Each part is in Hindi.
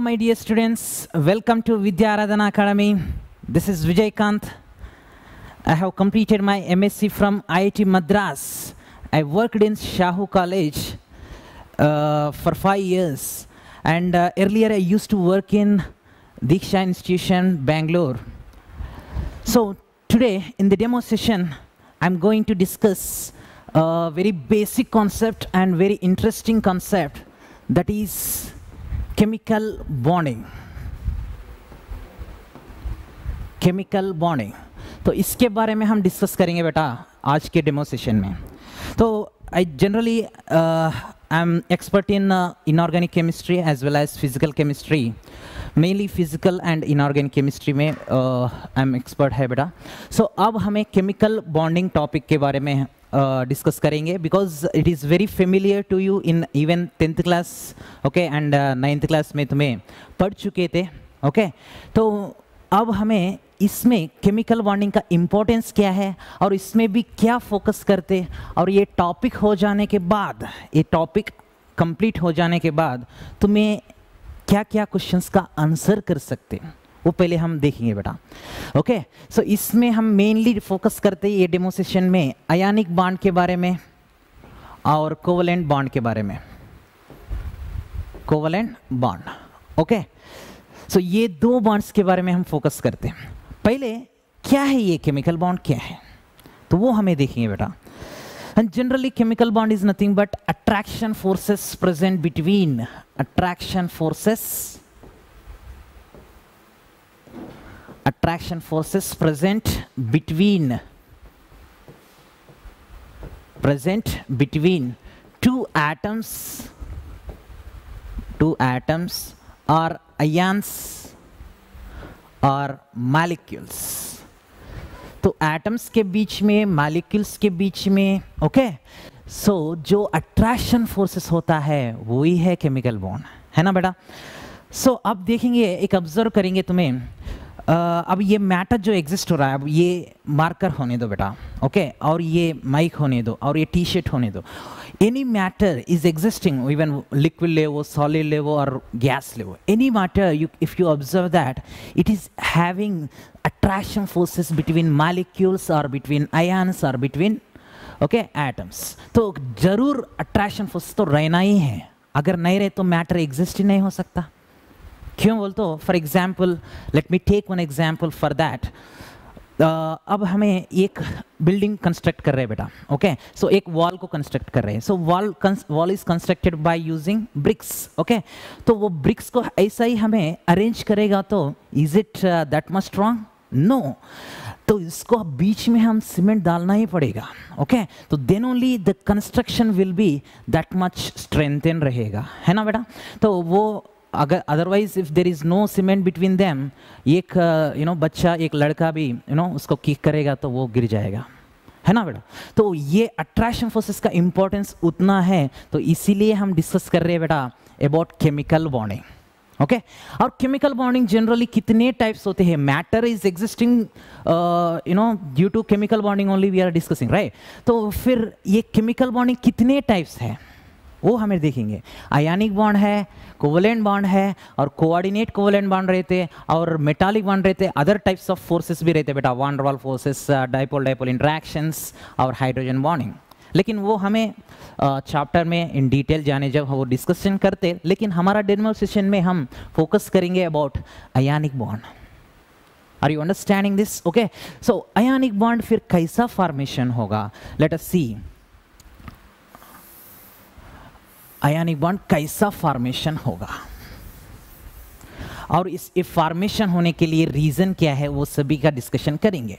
my dear students. Welcome to Vidya Aradhana Academy. This is Vijay Kant. I have completed my MSc from IIT Madras. I worked in Shahu College for 5 years. And earlier I used to work in Diksha Institution, Bangalore. So today in the demo session, I'm going to discuss a very basic concept and very interesting concept, that is chemical bonding. Chemical bonding. तो इसके बारे में हम डिस्कस करेंगे बेटा आज के डेमो सेशन में. तो I generally am expert in inorganic chemistry as well as physical chemistry. Mainly physical and inorganic chemistry में I'm expert है बेटा. So अब हमें chemical bonding topic के बारे में डिस्कस करेंगे because it is very familiar to you in even 10th class, okay, and 9th class में तुम्हें पढ़ चुके थे, okay. तो अब हमें इसमें केमिकल बॉन्डिंग का इम्पोर्टेंस क्या है और इसमें भी क्या फोकस करते, और ये टॉपिक हो जाने के बाद, ये टॉपिक कंप्लीट हो जाने के बाद तुम्हें क्या क्या क्वेश्चंस का आंसर कर सकते हैं वो पहले हम देखेंगे बेटा, ओके. सो इसमें हम मेनली फोकस करते हैं ये डेमो सेशन में आयनिक बॉन्ड के बारे में और कोवलेंट बॉन्ड के बारे में. Covalent bond, okay. सो ये दो बॉन्ड्स के बारे में हम फोकस करते हैं. पहले क्या है ये केमिकल बॉन्ड, क्या है तो वो हमें देखेंगे बेटा. And generally chemical bond is nothing but attraction forces present between, attraction forces present between two atoms or ions or molecules. तो एटम्स के बीच में, मॉलिक्यूल्स के बीच में, ओके. सो जो अट्रैक्शन फोर्सेस होता है वही है केमिकल बॉन्ड, है ना बेटा. सो अब देखेंगे, एक ऑब्जर्व करेंगे तुम्हें. अब ये मैटर जो एग्जिस्ट हो रहा है, अब ये मार्कर होने दो बेटा, ओके, और ये माइक होने दो और ये टी शर्ट होने दो. Any matter is existing, even liquid level, solid level और gas level, any matter, if you observe that it is having attraction forces between molecules or between ions or between, okay, atoms. तो जरूर attraction forces तो रहना ही है. अगर नहीं रहे तो मैटर एग्जिस्ट ही नहीं हो सकता. क्यों बोल तो, for example let me take one example for that. अब हमें एक बिल्डिंग कंस्ट्रक्ट कर रहे हैं बेटा, ओके. सो एक वॉल को कंस्ट्रक्ट कर रहे हैं. So wall is constructed by using bricks, okay. तो वो ब्रिक्स को ऐसा ही हमें अरेंज करेगा तो is it that much strong? No. तो इसको बीच में हम सीमेंट डालना ही पड़ेगा, ओके. तो then only the construction will be that much strengthen रहेगा, है ना बेटा. तो वो अगर otherwise if there is no cement between them, एक बच्चा, एक लड़का भी उसको किक करेगा तो वो गिर जाएगा, है ना बेटा. तो ये अट्रैक्शन फोर्सेस का इंपॉर्टेंस उतना है, तो इसीलिए हम डिस्कस कर रहे हैं बेटा अबाउट केमिकल बॉन्डिंग, ओके. और केमिकल बॉन्डिंग जनरली कितने टाइप्स होते हैं. Matter is existing due to chemical bonding only we are discussing, right. तो फिर ये केमिकल बॉन्डिंग कितने टाइप्स है वो हमें देखेंगे. आयनिक बॉन्ड है, कोवलेंट बॉन्ड है, और कोऑर्डिनेट कोवलेंट बॉन्ड रहते, और मेटालिक बॉन्ड रहते, अदर टाइप्स ऑफ फोर्सेस भी रहते बेटा, van der Waals forces, dipole dipole interactions और हाइड्रोजन बॉन्डिंग. लेकिन वो हमें चैप्टर में इन डिटेल जाने जब वो डिस्कशन करते. लेकिन हमारा डेमो सेशन में हम फोकस करेंगे about ionic bond. Are you understanding this, okay. So ionic bond फिर कैसा फॉर्मेशन होगा, let us see. Ionic bond कैसा फॉर्मेशन होगा और इस फॉर्मेशन होने के लिए रीजन क्या है वो सभी का डिस्कशन करेंगे.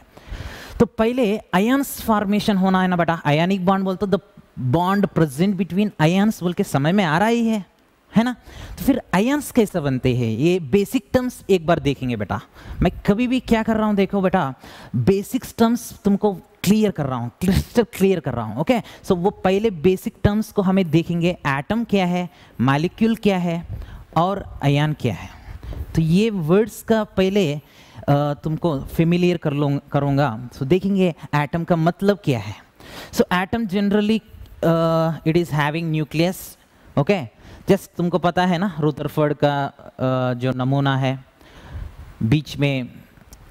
तो पहले आयंस फॉर्मेशन होना है ना बेटा. आयनिक बॉन्ड बोलते the bond present between ions बोल के समय में आ रहा ही है ना. तो फिर आयंस कैसे बनते हैं, ये बेसिक टर्म्स एक बार देखेंगे बेटा. मैं कभी भी क्या कर रहा हूं, देखो बेटा, बेसिक टर्म्स तुमको क्लियर कर रहा हूं, क्रिस्टल क्लियर कर रहा हूं, ओके. सो वो पहले बेसिक टर्म्स को हमें देखेंगे. एटम क्या है, मॉलिक्यूल क्या है और आयन क्या है. तो ये वर्ड्स का पहले तुमको फेमिलियर करूंगा. सो देखेंगे एटम का मतलब क्या है. So atom generally it is having nucleus, okay. Just तुमको पता है ना रुदरफोर्ड का जो नमूना है, बीच में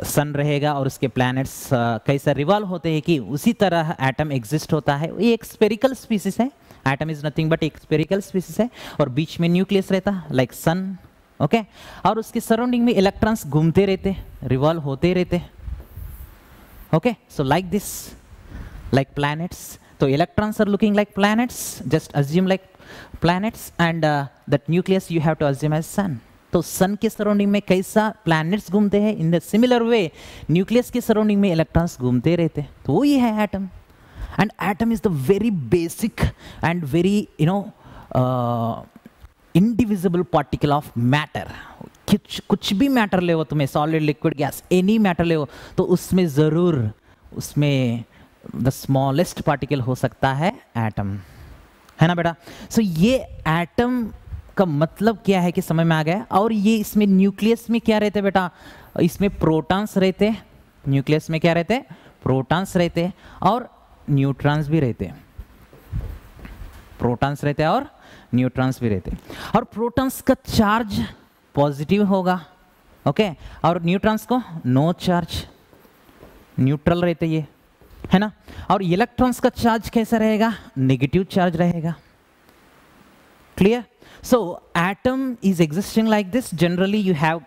सन रहेगा और उसके प्लैनेट्स कैसा रिवॉल्व होते हैं कि उसी तरह एटम एग्जिस्ट होता है। ये एक स्फेरिकल स्पीसीज है, एटम इज नथिंग बट एक स्फेरिकल स्पीसीज है और बीच में न्यूक्लियस रहता है लाइक सन, ओके। और उसके सराउंडिंग में इलेक्ट्रॉन्स घूमते रहते, रिवॉल्व होते रहते, okay. So like this, like planets. तो electrons are looking like planets, just assume like planets and that nucleus you have to assume as sun. तो सन के सराउंडिंग में कैसा प्लैनेट्स घूमते हैं, in the similar way nucleus के सराउंडिंग में इलेक्ट्रॉन्स घूमते रहते। तो वो ये है atom. And atom is the very basic and very indivisible particle of matter. कुछ भी मैटर ले वो, तुम्हें solid liquid gas any matter ले वो, तो उसमें जरूर उसमें द स्मॉलेस्ट पार्टिकल हो सकता है एटम, है ना बेटा। सो ये एटम का मतलब क्या है कि समझ में आ गया। और ये इसमें न्यूक्लियस में क्या रहते बेटा, इसमें प्रोटॉन्स रहते, न्यूक्लियस में क्या रहते, प्रोटॉन्स रहते और न्यूट्रॉन्स भी रहते, प्रोटॉन्स रहते और न्यूट्रॉन्स भी रहते। और प्रोटॉन्स का चार्ज पॉजिटिव होगा, ओके, और न्यूट्रॉन्स को नो चार्ज, न्यूट्रल रहते ये, है ना। और इलेक्ट्रॉन्स का चार्ज कैसा रहेगा, नेगेटिव चार्ज रहेगा। Clear. So atom is existing like this. Generally you have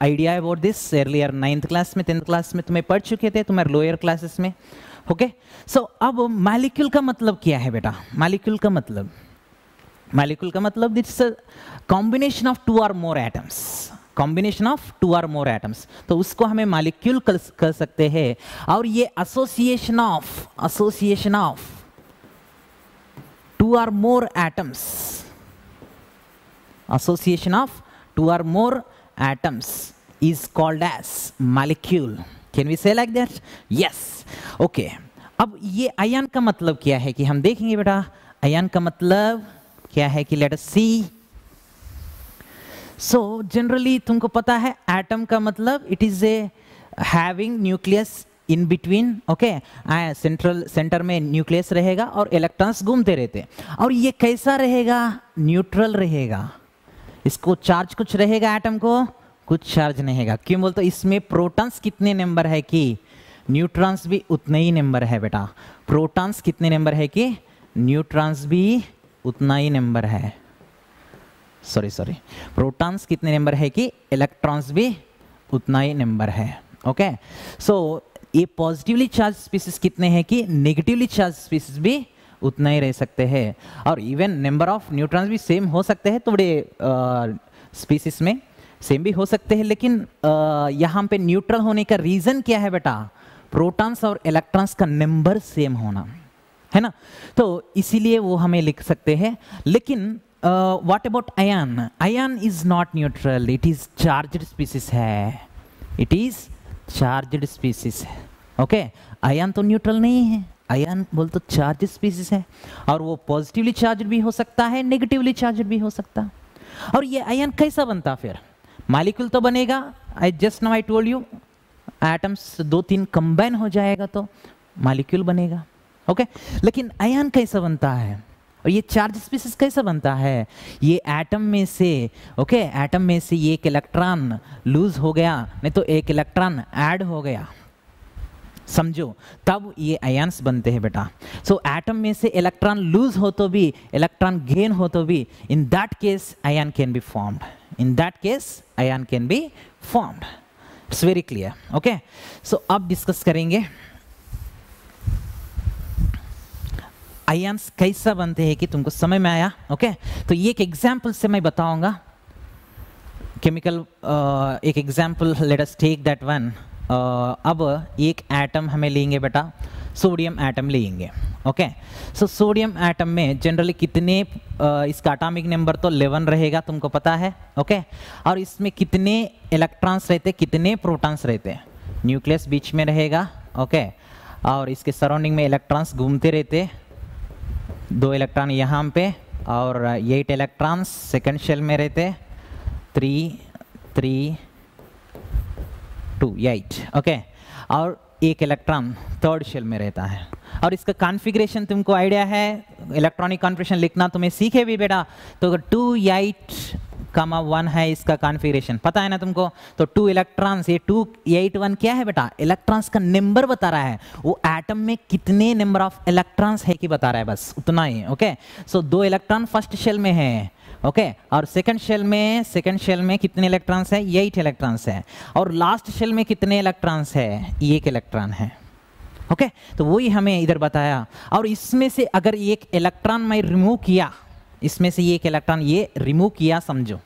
idea about this earlier 9th class में, 10th class में तुम्हें पढ़ चुके थे तुम्हारे लोअर क्लासेस में, ओके। सो अब मॉलिक्यूल का मतलब क्या है बेटा, मॉलिक्यूल का मतलब it's a combination of two और more atoms, combination of two और मोर एटम्स, तो उसको हमें मॉलिक्यूल कर सकते हैं। और ये एसोसिएशन ऑफ टू और more atoms, association of two or more atoms is called as molecule. Can we say like that? Yes. Okay. अब ये आयन का मतलब क्या है कि हम देखेंगे बेटा, आयन का मतलब क्या है कि let us see. So generally तुमको पता है एटम का मतलब it is a having nucleus in between, okay. Centre में न्यूक्लियस रहेगा और इलेक्ट्रॉन्स घूमते रहते। और ये कैसा रहेगा, न्यूट्रल रहेगा, इसको चार्ज कुछ रहेगा, एटम को कुछ चार्ज नहीं रहेगा। क्यों बोलते, इसमें प्रोटॉन्स कितने नंबर है कि न्यूट्रॉन्स भी उतने ही नंबर है बेटा। प्रोटॉन्स कितने नंबर है कि न्यूट्रॉन्स भी उतना ही नंबर है, सॉरी प्रोटॉन्स कितने नंबर है कि इलेक्ट्रॉन्स भी उतना ही नंबर है, ओके। सो ये पॉजिटिवली चार्ज स्पीसीज कितने हैं कि नेगेटिवली चार्ज स्पीसीज भी उतना ही रह सकते हैं। और इवन नंबर ऑफ न्यूट्रॉन्स भी सेम हो सकते हैं, थोड़े स्पीसीज में सेम भी हो सकते हैं, लेकिन यहाँ पे न्यूट्रल होने का रीजन क्या है बेटा, प्रोटॉन्स और इलेक्ट्रॉन्स का नंबर सेम होना, है ना। तो इसीलिए वो हमें लिख सकते हैं। लेकिन what about ion, ion is not neutral, it is charged species है, इट इज चार्ज्ड स्पीसीज है, ओके। आयन तो न्यूट्रल नहीं है, आयन बोल तो चार्ज स्पीसीज है, और वो पॉजिटिवली चार्ज भी हो सकता है, नेगेटिवली चार्ज भी हो सकता है। और ये आयन कैसा बनता, फिर मॉलिक्यूल तो बनेगा, I just now I told you, atoms 2-3 combine हो जाएगा तो मॉलिक्यूल बनेगा, ओके। लेकिन आयन कैसा बनता है और ये चार्ज स्पीसीज कैसा बनता है, ये एटम में से, ओके, एटम में से ये एक इलेक्ट्रॉन लूज हो गया, नहीं तो एक इलेक्ट्रॉन ऐड हो गया, समझो, तब ये आयन्स बनते हैं बेटा। सो एटम में से इलेक्ट्रॉन लूज हो तो भी, इलेक्ट्रॉन गेन हो तो भी, in that case ion can be formed, in that case ion can be formed. It's very clear, okay. So अब डिस्कस करेंगे आयन्स कैसा बनते हैं कि तुमको समझ में आया, ओके। तो ये एक एग्जाम्पल से मैं बताऊंगा, केमिकल एक example, let us take that one. अब एक एटम हमें लेंगे बेटा, सोडियम एटम लेंगे, ओके। सो सोडियम एटम में जनरली कितने इसका एटॉमिक नंबर तो 11 रहेगा, तुमको पता है, ओके। और इसमें कितने इलेक्ट्रॉन्स रहते, कितने प्रोटॉन्स रहते, न्यूक्लियस बीच में रहेगा, ओके। और इसके सराउंडिंग में इलेक्ट्रॉन्स घूमते रहते, 2 इलेक्ट्रॉन यहाँ पे और 8 इलेक्ट्रॉन्स सेकंड शेल में रहते, 3, 3, 2, 8, ओके। और 1 इलेक्ट्रॉन थर्ड शेल में रहता है। और इसका कॉन्फ़िगरेशन तुमको आइडिया है, इलेक्ट्रॉनिक कॉन्फ़िगरेशन लिखना तुम्हें सीखे भी बेटा, तो 2 8 1 है इसका कॉन्फ़िगरेशन, पता है ना तुमको। तो 2 इलेक्ट्रॉन्स, ये 2 8 1 क्या है बेटा, इलेक्ट्रॉन्स का नंबर बता रहा है, वो एटम में कितने नंबर ऑफ इलेक्ट्रॉन्स है कि बता रहा है, बस उतना ही। ओके, सो 2 इलेक्ट्रॉन फर्स्ट शेल में है, ओके, और सेकंड शेल में कितने इलेक्ट्रॉन्स है, 8 इलेक्ट्रॉन्स है, और लास्ट शेल में कितने इलेक्ट्रॉन्स है, 1 इलेक्ट्रॉन है। ओके, तो वही हमें इधर बताया। और इसमें से अगर एक इलेक्ट्रॉन मैं रिमूव किया, इसमें से एक इलेक्ट्रॉन ये रिमूव किया समझो,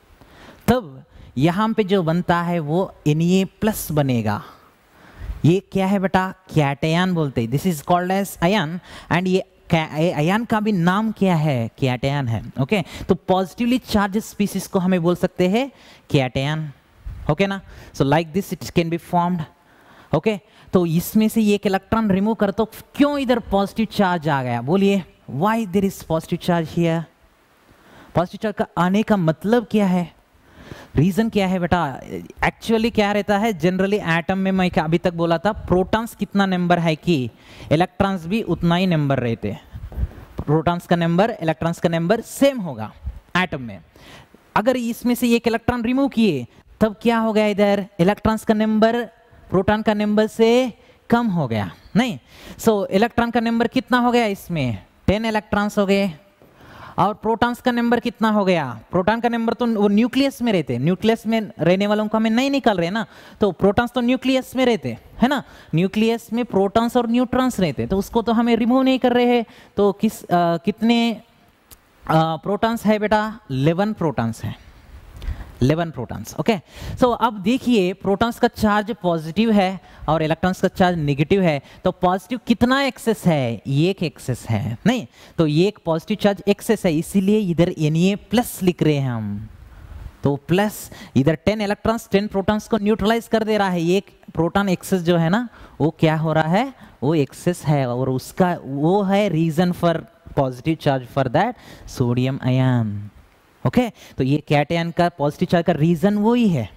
तब यहाँ पे जो बनता है वो Na+ बनेगा। ये क्या है बेटा, कैटआयन बोलते हैं, this is called as ion, and ये आयन का भी नाम क्या है, कैटआयन है। ओके, तो पॉजिटिवली चार्ज स्पीसीज को हमें बोल सकते हैं कैटआयन। ओके ना, सो like this it can be formed. Okay, तो इसमें से एक इलेक्ट्रॉन रिमूव कर, तो क्यों इधर पॉजिटिव चार्ज आ गया, बोलिए, why there is positive charge here. Positive charge का आने का मतलब क्या है, रीजन क्या है बेटा। एक्चुअली क्या रहता है, जनरली एटम में मैं अभी तक बोला था, प्रोटॉन्स कितना नंबर है कि इलेक्ट्रॉन्स भी उतना ही नंबर रहते हैं। प्रोटॉन्स का नंबर इलेक्ट्रॉन्स का नंबर सेम होगा एटम में। अगर इसमें से एक इलेक्ट्रॉन रिमूव किए, तब क्या हो गया, इधर इलेक्ट्रॉन्स का नंबर प्रोटॉन का नंबर से कम हो गया, नहीं। सो इलेक्ट्रॉन का नंबर कितना हो गया, इसमें 10 इलेक्ट्रॉन्स हो गए, और प्रोटॉन्स का नंबर कितना हो गया, प्रोटॉन का नंबर तो वो न्यूक्लियस में रहते, न्यूक्लियस में रहने वालों को हमें नहीं निकल रहे ना, तो प्रोटॉन्स तो न्यूक्लियस में रहते है ना, न्यूक्लियस में प्रोटॉन्स और न्यूट्रॉन्स रहते, तो उसको तो हमें रिमूव नहीं कर रहे हैं। तो कितने प्रोटॉन्स है बेटा, 11 प्रोटॉन्स है, 11 प्रोटॉन्स। ओके, सो अब देखिए प्रोटॉन्स का चार्ज पॉजिटिव है और इलेक्ट्रॉन्स का चार्ज नेगेटिव है, तो पॉजिटिव कितना एक्सेस है, एक एक्सेस है, नहीं, तो एक पॉजिटिव चार्ज एक्सेस है, इसीलिए इधर Na+ लिख रहे हैं हम। तो प्लस इधर 10 इलेक्ट्रॉन्स 10 प्रोटॉन्स को न्यूट्रलाइज कर दे रहा है, एक प्रोटॉन एक्सेस जो है ना, वो क्या हो रहा है, वो एक्सेस है, और उसका वो है reason for positive charge for that sodium ion. Okay, तो ये कैटआयन का पॉजिटिव चार्ज का रीजन वही है।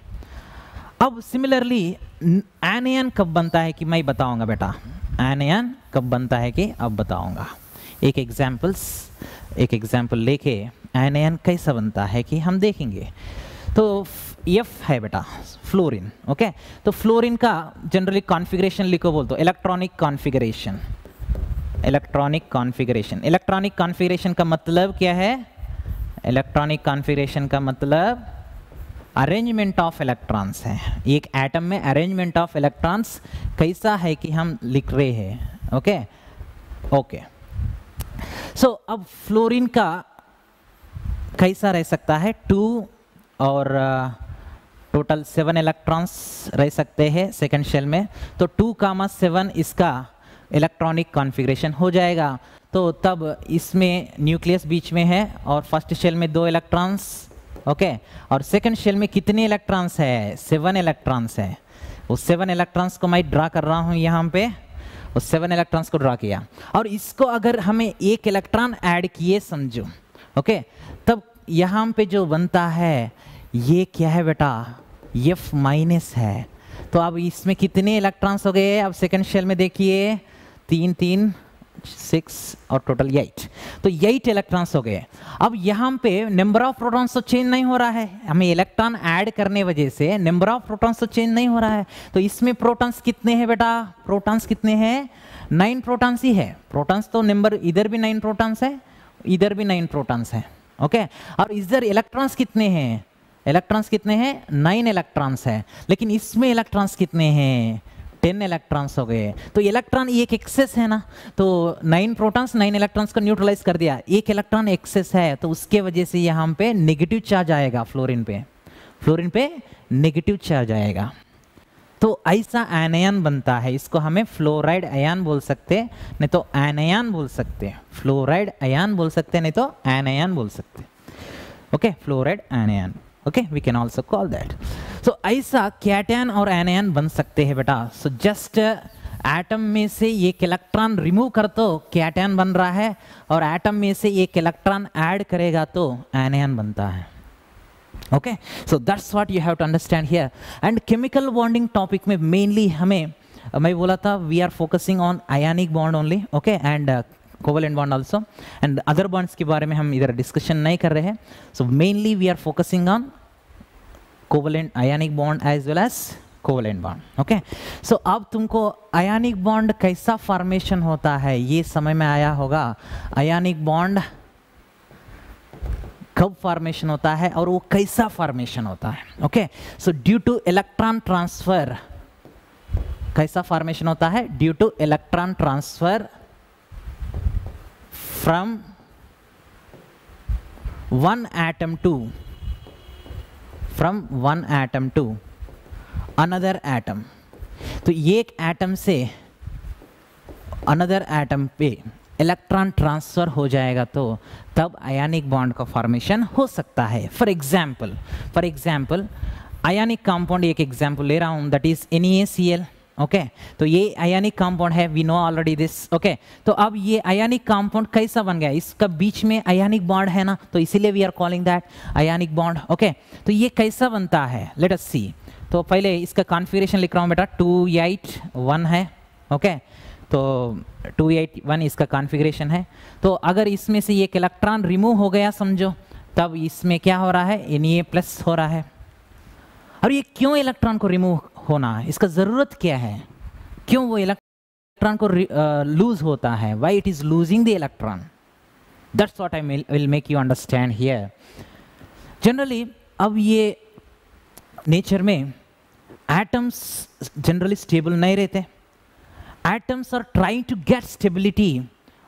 अब सिमिलरली एनायन कब बनता है कि मैं बताऊंगा बेटा, एनायन कब बनता है कि अब बताऊंगा। एक एग्जांपल लेके एनायन कैसा बनता है कि हम देखेंगे। तो F है बेटा फ्लोरीन। ओके, तो फ्लोरीन का जनरली कॉन्फ़िगरेशन लिखो बोल, तो इलेक्ट्रॉनिक कॉन्फ़िगरेशन। इलेक्ट्रॉनिक कॉन्फ़िगरेशन का मतलब क्या है, इलेक्ट्रॉनिक कॉन्फ़िगरेशन का मतलब अरेंजमेंट ऑफ इलेक्ट्रॉन्स है। एक एटम में अरेंजमेंट ऑफ इलेक्ट्रॉन्स कैसा है कि हम लिख रहे हैं। ओके ओके, सो अब फ्लोरीन का कैसा रह सकता है, 2 और टोटल 7 इलेक्ट्रॉन्स रह सकते हैं सेकंड शेल में, तो 2,7 इसका इलेक्ट्रॉनिक कॉन्फ़िगरेशन हो जाएगा। तो तब इसमें न्यूक्लियस बीच में है और फर्स्ट शेल में 2 इलेक्ट्रॉन्स, ओके, और सेकंड शेल में कितने इलेक्ट्रॉन्स है, 7 इलेक्ट्रॉन्स है। उस 7 इलेक्ट्रॉन्स को मैं ड्रा कर रहा हूँ यहाँ पे, उस 7 इलेक्ट्रॉन्स को ड्रा किया, और इसको अगर हमें एक इलेक्ट्रॉन ऐड किए समझो, ओके, तब यहाँ पे जो बनता है ये क्या है बेटा, F- है। तो अब इसमें कितने इलेक्ट्रॉन्स हो गए, अब सेकंड शेल में देखिए 3 3 6 और टोटल 8, तो 8 इलेक्ट्रॉन्स हो गए। अब यहाँ पे नंबर ऑफ प्रोटॉन्स तो चेंज नहीं हो रहा है, हमें इलेक्ट्रॉन ऐड करने वजह से नंबर ऑफ प्रोटॉन्स तो चेंज नहीं हो रहा है। तो इसमें प्रोटॉन्स कितने हैं बेटा, प्रोटॉन्स कितने हैं, 9 प्रोटॉन्स ही है। प्रोटॉन्स तो नंबर इधर भी 9 प्रोटॉन्स है, इधर भी 9 प्रोटॉन्स है। ओके, और इधर इलेक्ट्रॉन्स कितने हैं, इलेक्ट्रॉन्स कितने हैं, 9 इलेक्ट्रॉन्स है, लेकिन इसमें इलेक्ट्रॉन्स कितने हैं, 10 इलेक्ट्रॉन्स हो गए। तो इलेक्ट्रॉन एक एक्सेस है ना, तो 9 प्रोटॉन्स 9 इलेक्ट्रॉन्स को न्यूट्रलाइज कर दिया, एक इलेक्ट्रॉन एक्सेस है, तो उसके वजह से यहाँ पे नेगेटिव चार्ज आएगा, फ्लोरीन पे नेगेटिव चार्ज आएगा। तो ऐसा एनायन बनता है, इसको हमें फ्लोराइड आयन बोल सकते, नहीं तो एनायन बोल सकते, फ्लोराइड आयन बोल सकते, नहीं तो एनायन बोल सकते। Okay, fluoride ion, okay, we can also call that. So ऐसा कैटआयन और एनायन बन सकते हैं बेटा। सो जस्ट एटम में से एक इलेक्ट्रॉन रिमूव कर तो कैटआयन बन रहा है, और एटम में से एक इलेक्ट्रॉन ऐड करेगा तो एनायन बनता है। Okay, so that's what you have to understand here. And chemical bonding topic में मेनली हमें मैं बोला था we are focusing on ionic bond only, okay, and covalent bond also, and other bonds के बारे में हम इधर डिस्कशन नहीं कर रहे हैं. So mainly we are focusing on covalent ionic bond as well as covalent bond. Okay, so अब तुमको आयनिक बॉन्ड कैसा फॉर्मेशन होता है ये समझ में आया होगा. आयनिक बॉन्ड कब फॉर्मेशन होता है और वो कैसा फॉर्मेशन होता है. Okay, so due to electron transfer, कैसा फॉर्मेशन होता है? Due to electron transfer from one atom to another atom. तो एक एटम से अनदर एटम पे इलेक्ट्रॉन ट्रांसफर हो जाएगा तो तब आयनिक बॉन्ड का फॉर्मेशन हो सकता है. फॉर एग्जाम्पल आयनिक कंपाउंड, एक एग्जाम्पल ले रहा हूं, दैट इज NaCl. ओके, तो ये आयनिक कंपाउंड है, we know already this. Okay, तो अब ये आयनिक कंपाउंड कैसा बन गया? इसका बीच में आयनिक बॉन्ड है ना, तो इसीलिए we are calling that ionic bond. Okay, तो ये कैसा बनता है, लेट अस सी. तो पहले इसका कॉन्फ़िगरेशन लिख रहा हूं बेटा. 281 है. ओके, तो 281 इसका कॉन्फ़िगरेशन है. तो अगर इसमें से एक इलेक्ट्रॉन रिमूव हो गया समझो, तब इसमें क्या हो रहा है? Na+ हो रहा है. और ये क्यों इलेक्ट्रॉन को रिमूव होना है, इसका ज़रूरत क्या है? क्यों वो इलेक्ट्रॉन को लूज होता है? Why it is losing the electron? That's what I will make you understand here. Generally अब ये नेचर में एटम्स जनरली स्टेबल नहीं रहते. Atoms are trying to get stability.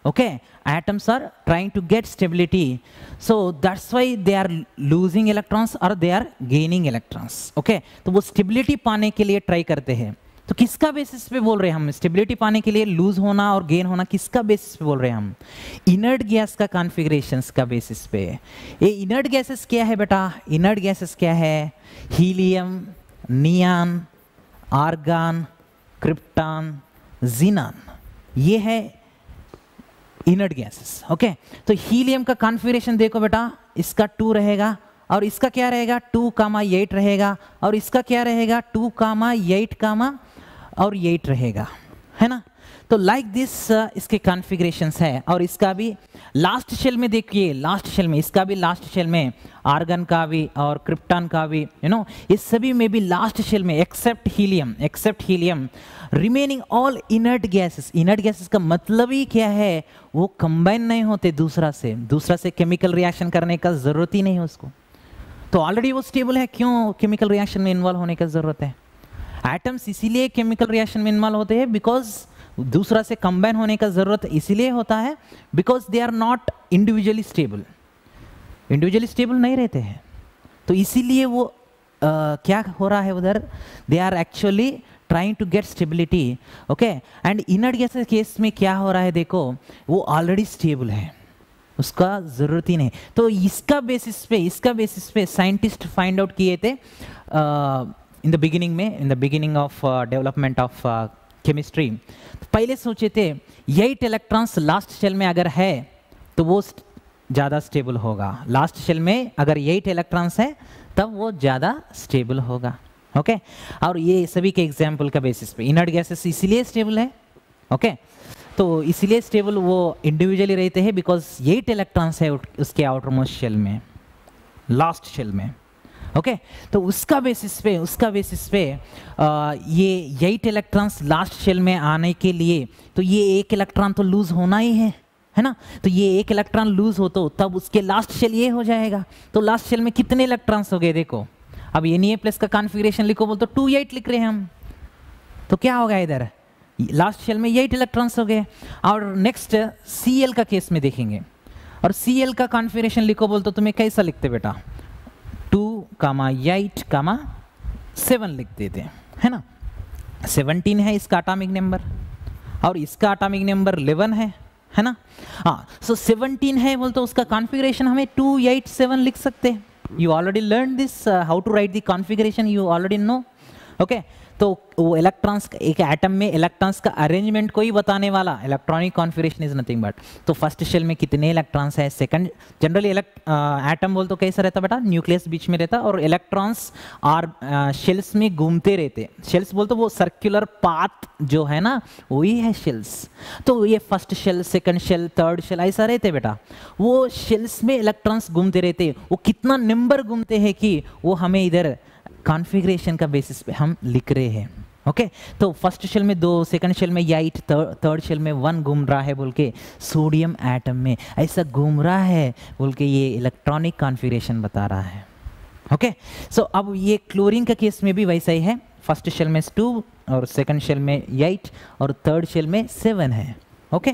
Okay, atoms are trying to get stability. So that's why they are losing electrons or they are gaining electrons. Okay, तो वो stability पाने के लिए try करते हैं. तो किसका बेसिस पे बोल रहे हैं हम? स्टेबिलिटी पाने के लिए लूज होना और गेन होना किसका बेसिस पे बोल रहे हैं हम? इनर्ट गैस का कॉन्फ़िगरेशंस का बेसिस पे. ये इनर्ट गैसेस क्या है बेटा? इनर्ट गैसेस क्या है? Helium, neon, argon, krypton, xenon, ये है इनर्ट गैसेस. ओके, तो हीलियम का कॉन्फ़िगरेशन देखो बेटा, इसका 2 रहेगा और इसका क्या रहेगा? 2,8 रहेगा और इसका क्या रहेगा? 2,8, और 8 रहेगा, है ना. तो लाइक दिस इसके कॉन्फ़िगरेशंस है. और इसका भी लास्ट शेल में देखिए, लास्ट शेल में, इसका भी लास्ट शेल में, आर्गन का भी और क्रिप्टॉन का भी, यू नो, इस सभी में भी लास्ट शेल में except helium remaining all inert gases. Inert gases का मतलब ही क्या है? वो कंबाइन नहीं होते दूसरा से केमिकल रिएक्शन करने का जरूरत ही नहीं है उसको. तो ऑलरेडी वो स्टेबल है, क्यों केमिकल रिएक्शन में इन्वॉल्व होने का जरूरत है? एटम्स इसीलिए केमिकल रिएक्शन में इन्वॉल्व होते हैं बिकॉज दूसरा से कंबाइन होने का जरूरत इसलिए होता है because they are not individually stable नहीं रहते हैं. तो इसीलिए वो क्या हो रहा है उधर? They are actually trying to get stability. Okay, and inert gas case में क्या हो रहा है देखो, वो ऑलरेडी स्टेबल है, उसका जरूरत ही नहीं. तो इसका बेसिस पे साइंटिस्ट फाइंड आउट किए थे in the beginning of development of chemistry. पहले सोचे थे 8 इलेक्ट्रॉन्स लास्ट शेल में अगर है तो वो ज़्यादा स्टेबल होगा. लास्ट शेल में अगर 8 इलेक्ट्रॉन्स है तब वो ज़्यादा स्टेबल होगा. ओके, और ये सभी के एग्जाम्पल का बेसिस पे इनर्ट गैसेस इसीलिए स्टेबल है. ओके, तो इसीलिए स्टेबल वो इंडिविजुअली रहते हैं बिकॉज 8 इलेक्ट्रॉन्स है उसके आउटर मोस्ट शेल में, लास्ट शेल में. ओके, तो उसका बेसिस पे ये 8 इलेक्ट्रॉन्स लास्ट शेल में आने के लिए तो ये 1 इलेक्ट्रॉन तो लूज होना ही है ना. तो ये 1 इलेक्ट्रॉन लूज हो तो तब उसके लास्ट शेल ये हो जाएगा. तो लास्ट शेल में कितने इलेक्ट्रॉन्स हो गए देखो. अब Na+ का कॉन्फ़िगरेशन लिखो बोल तो 2,8 लिख रहे हैं हम. तो क्या होगा इधर? लास्ट शेल में 8 इलेक्ट्रॉन्स हो गए. और नेक्स्ट Cl का केस में देखेंगे, और Cl का कॉन्फ़िगरेशन लिखो बोल तो तुम्हें कैसा लिखते बेटा? 2,8,7 लिख देते है ना. 17 है इसका एटॉमिक नंबर और इसका एटॉमिक नंबर 11 है ना. हाँ, सो 17 है बोल तो उसका कॉन्फ़िगरेशन हमें 2,8,7 लिख सकते हैं. You already learned this how to write the configuration, you already know. Okay, तो वो इलेक्ट्रॉन्स, एक एटम में इलेक्ट्रॉन्स का अरेंजमेंट को ही बताने वाला electronic configuration is nothing but. तो फर्स्ट शेल में कितने इलेक्ट्रॉन्स है, सेकंड जनरली एटम बोल तो कैसा रहता बेटा, न्यूक्लियस बीच में रहता और इलेक्ट्रॉन्स और शेल्स में घूमते रहते। शेल्स बोल तो वो सर्कुलर पाथ जो है ना वही है शेल्स। तो ये first shell, second shell, third shell ऐसा रहते बेटा। वो शेल्स में इलेक्ट्रॉन्स घूमते रहते, वो कितना नंबर घूमते हैं कि वो हमें इधर कॉन्फ़िगरेशन का बेसिस पे हम लिख रहे हैं। ओके तो फर्स्ट शेल में 2, सेकंड शेल में 8, थर्ड शेल में 1 घूम रहा है बोल के सोडियम एटम में ऐसा घूम रहा है बोल के ये इलेक्ट्रॉनिक कॉन्फ़िगरेशन बता रहा है। ओके सो अब ये क्लोरीन का केस में भी वैसा ही है, फर्स्ट शेल में 2 और सेकंड शेल में 8 और थर्ड शेल में 7 है। ओके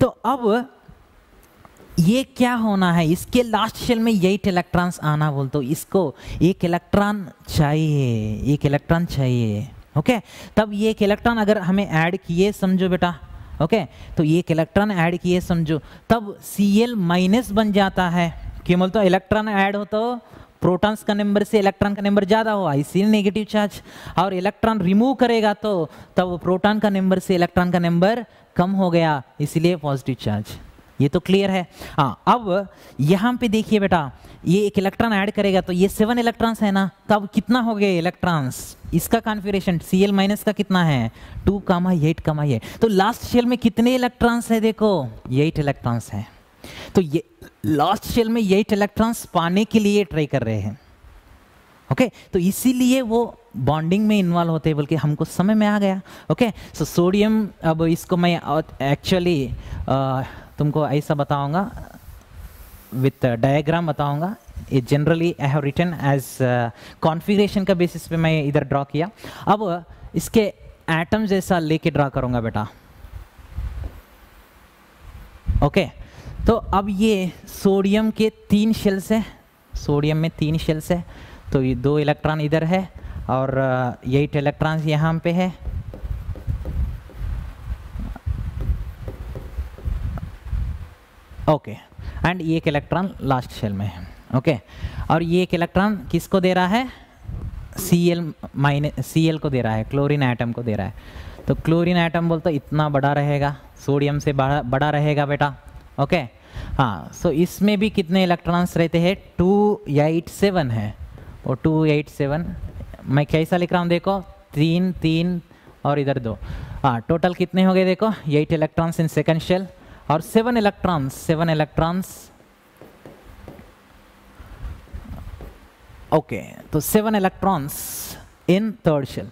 तो अब ये क्या होना है, इसके लास्ट शेल में 8 इलेक्ट्रॉन्स आना बोल तो इसको एक इलेक्ट्रॉन चाहिए, एक इलेक्ट्रॉन चाहिए। ओके तब ये एक इलेक्ट्रॉन अगर हमें ऐड किए समझो बेटा, ओके तो ये एक इलेक्ट्रॉन ऐड किए समझो, तब Cl माइनस बन जाता है। क्यों बोलते हो, इलेक्ट्रॉन ऐड हो तो प्रोटॉन्स का नंबर से इलेक्ट्रॉन का नंबर ज़्यादा हो, इसीलिए नेगेटिव चार्ज, और इलेक्ट्रॉन रिमूव करेगा तो तब प्रोटॉन का नंबर से इलेक्ट्रॉन का नंबर कम हो गया, इसलिए पॉजिटिव चार्ज। ये तो क्लियर है। हाँ अब यहाँ पे देखिए बेटा, ये एक इलेक्ट्रॉन ऐड करेगा तो ये 7 इलेक्ट्रॉन्स है ना, तब कितना हो गए इलेक्ट्रॉन्स, इसका कॉन्फ़िगरेशन Cl माइनस का कितना है 2, 8, 8। तो लास्ट शेल में कितने इलेक्ट्रॉन्स है देखो 8 इलेक्ट्रॉन्स हैं। तो ये लास्ट शेल में 8 इलेक्ट्रॉन्स पाने के लिए ट्राई कर रहे हैं। ओके तो इसीलिए वो बॉन्डिंग में इन्वॉल्व होते हैं, बल्कि हमको समझ में आ गया। ओके सो सोडियम, अब इसको मैं एक्चुअली तुमको ऐसा बताऊंगा, विथ डायग्राम बताऊंगा। ये generally I have written as configuration का बेसिस पे मैं इधर ड्रॉ किया। अब इसके एटम जैसा लेके ड्रॉ करूंगा बेटा। ओके तो अब ये सोडियम के 3 शेल्स है, सोडियम में 3 शेल्स है, तो ये 2 इलेक्ट्रॉन इधर है और 8 इलेक्ट्रॉन्स यहाँ पे है। ओके एंड ये एक इलेक्ट्रॉन लास्ट शेल में है। ओके और ये एक इलेक्ट्रॉन किसको दे रहा है, Cl को दे रहा है, क्लोरीन एटम को दे रहा है। तो क्लोरीन एटम बोलते इतना बड़ा रहेगा, सोडियम से बड़ा रहेगा बेटा। ओके हाँ सो इसमें भी कितने इलेक्ट्रॉन्स रहते हैं 2, 8, 7 है, और 2, 8, 7 मैं कैसा लिख रहा हूँ देखो, 3, 3 और इधर 2। हाँ टोटल कितने हो गए देखो 8 इलेक्ट्रॉन्स इन सेकंड शेल और 7 इलेक्ट्रॉन्स। ओके तो 7 इलेक्ट्रॉन्स इन थर्ड शेल।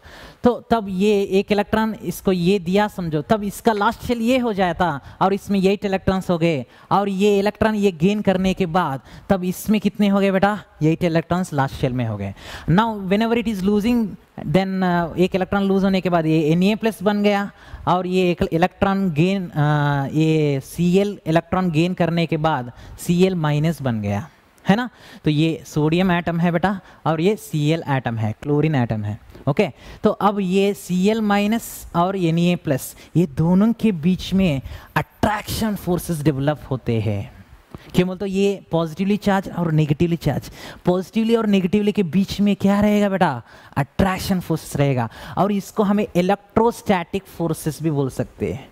तो तब ये एक इलेक्ट्रॉन इसको ये दिया समझो, तब इसका लास्ट शेल ये हो जाता और इसमें 8 इलेक्ट्रॉन्स हो गए, और ये इलेक्ट्रॉन ये गेन करने के बाद तब इसमें कितने हो गए बेटा 8 इलेक्ट्रॉन्स लास्ट शेल में हो गए। Now whenever it is losing then एक इलेक्ट्रॉन लूज होने के बाद ये Na+ बन गया, और ये एक इलेक्ट्रॉन गेन ये Cl इलेक्ट्रॉन गेन करने के बाद Cl- बन गया है ना। तो ये सोडियम एटम है बेटा और ये Cl एटम है, क्लोरीन एटम है। ओके तो अब ये Cl- और Na+, ये दोनों के बीच में अट्रैक्शन फोर्सेस डेवलप होते हैं। क्यों बोलते ये पॉजिटिवली चार्ज और नेगेटिवली चार्ज, पॉजिटिवली और नेगेटिवली के बीच में क्या रहेगा बेटा अट्रैक्शन फोर्सेस रहेगा, और इसको हमें इलेक्ट्रोस्टैटिक फोर्सेस भी बोल सकते हैं,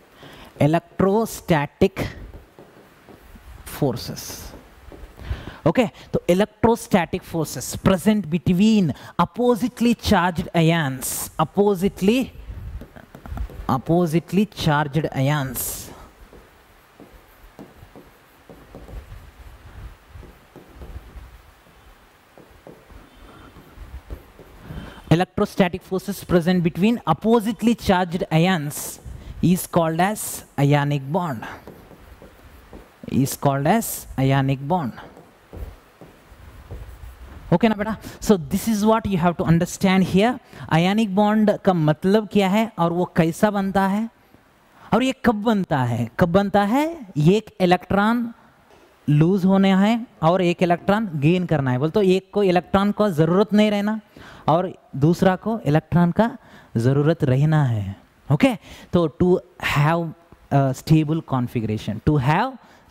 इलेक्ट्रोस्टैटिक फोर्सेस। ओके तो electrostatic forces present between oppositely charged ions, oppositely charged ions. Electrostatic forces present between oppositely charged ions is called as ionic bond. Okay ना बेटा। So this is what you have to understand here. Ionic bond का मतलब क्या है और वो कैसा बनता है और ये कब बनता है, ये एक इलेक्ट्रॉन लूज होने है और एक इलेक्ट्रॉन गेन करना है। बोलते एक को इलेक्ट्रॉन को जरूरत नहीं रहना और दूसरा को इलेक्ट्रॉन का जरूरत रहना है। ओके तो to have stable configuration,